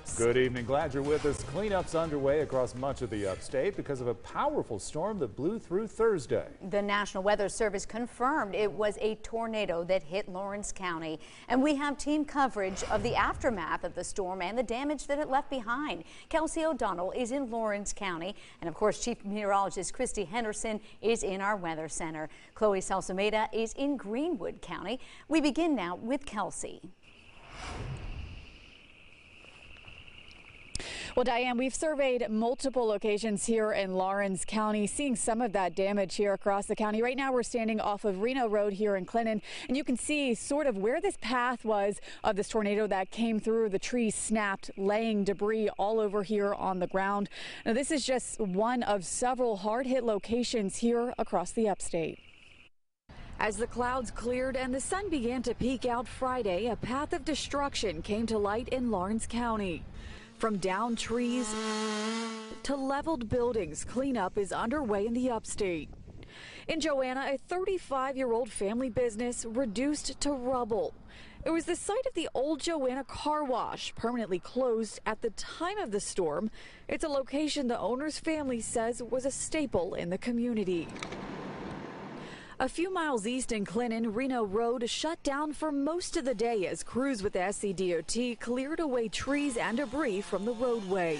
Sports. Good evening. Glad you're with us. Cleanups underway across much of the upstate because of a powerful storm that blew through Thursday. The National Weather Service confirmed it was a tornado that hit Lawrence County. And we have team coverage of the aftermath of the storm and the damage that it left behind. Kelsey O'Donnell is in Lawrence County. And of course, Chief Meteorologist Christy Henderson is in our weather center. Chloe Salsameda is in Greenwood County. We begin now with Kelsey. Well, Diane, we've surveyed multiple locations here in Lawrence County, seeing some of that damage here across the county. Right now, we're standing off of Reno Road here in Clinton, and you can see sort of where this path was of this tornado that came through. The trees snapped, laying debris all over here on the ground. Now, this is just one of several hard-hit locations here across the upstate. As the clouds cleared and the sun began to peek out Friday, a path of destruction came to light in Lawrence County. From downed trees to leveled buildings, cleanup is underway in the upstate. In Joanna, a 35-year-old family business reduced to rubble. It was the site of the old Joanna car wash, permanently closed at the time of the storm. It's a location the owner's family says was a staple in the community. A few miles east in Clinton, Reno Road shut down for most of the day as crews with the SCDOT cleared away trees and debris from the roadway.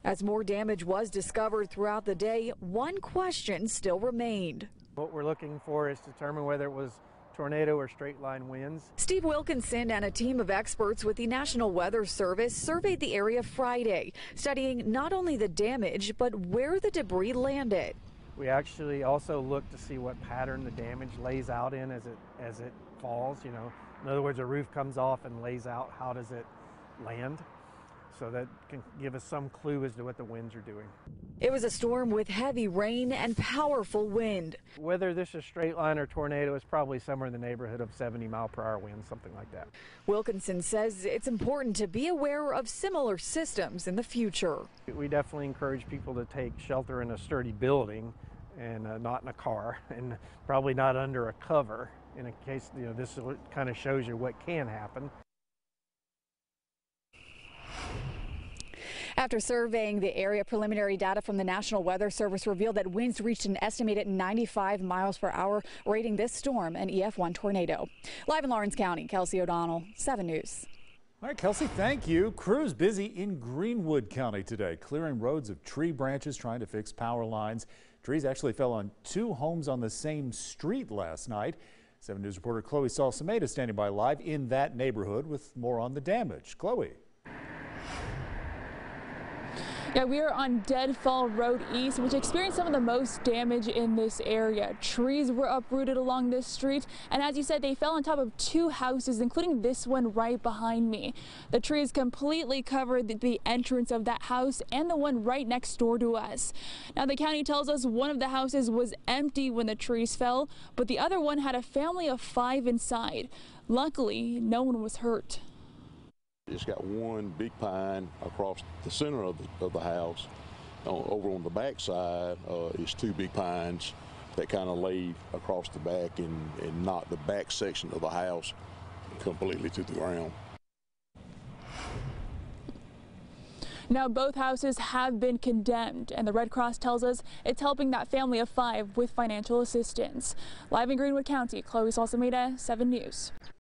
As more damage was discovered throughout the day, one question still remained. What we're looking for is to determine whether it was tornado or straight line winds. Steve Wilkinson and a team of experts with the National Weather Service surveyed the area Friday, studying not only the damage, but where the debris landed. We actually also look to see what pattern the damage lays out in as it falls. You know, in other words, a roof comes off and lays out, how does it land? So that can give us some clue as to what the winds are doing. It was a storm with heavy rain and powerful wind. Whether this is straight line or tornado is probably somewhere in the neighborhood of 70-mile-per-hour winds, something like that. Wilkinson says it's important to be aware of similar systems in the future. We definitely encourage people to take shelter in a sturdy building and not in a car, and probably not under a cover, in a case, you know, this kind of shows you what can happen. After surveying the area, preliminary data from the National Weather Service revealed that winds reached an estimated 95 miles per hour, rating this storm an EF1 tornado. Live in Lawrence County, Kelsey O'Donnell, 7 News. All right, Kelsey, thank you. Crews busy in Greenwood County today, clearing roads of tree branches, trying to fix power lines. Trees actually fell on 2 homes on the same street last night. 7 News reporter Chloe Salsameda standing by live in that neighborhood with more on the damage. Chloe. Yeah, we are on Deadfall Road East, which experienced some of the most damage in this area. Trees were uprooted along this street, and as you said, they fell on top of 2 houses, including this one right behind me. The trees completely covered the entrance of that house and the one right next door to us. Now, the county tells us one of the houses was empty when the trees fell, but the other one had a family of 5 inside. Luckily, no one was hurt. It's got one big pine across the center of the house. Over on the back side is 2 big pines that kind of laid across the back and knocked the back section of the house completely to the ground. Now, both houses have been condemned, and the Red Cross tells us it's helping that family of 5 with financial assistance. Live in Greenwood County, Chloe Salsameda, 7 News.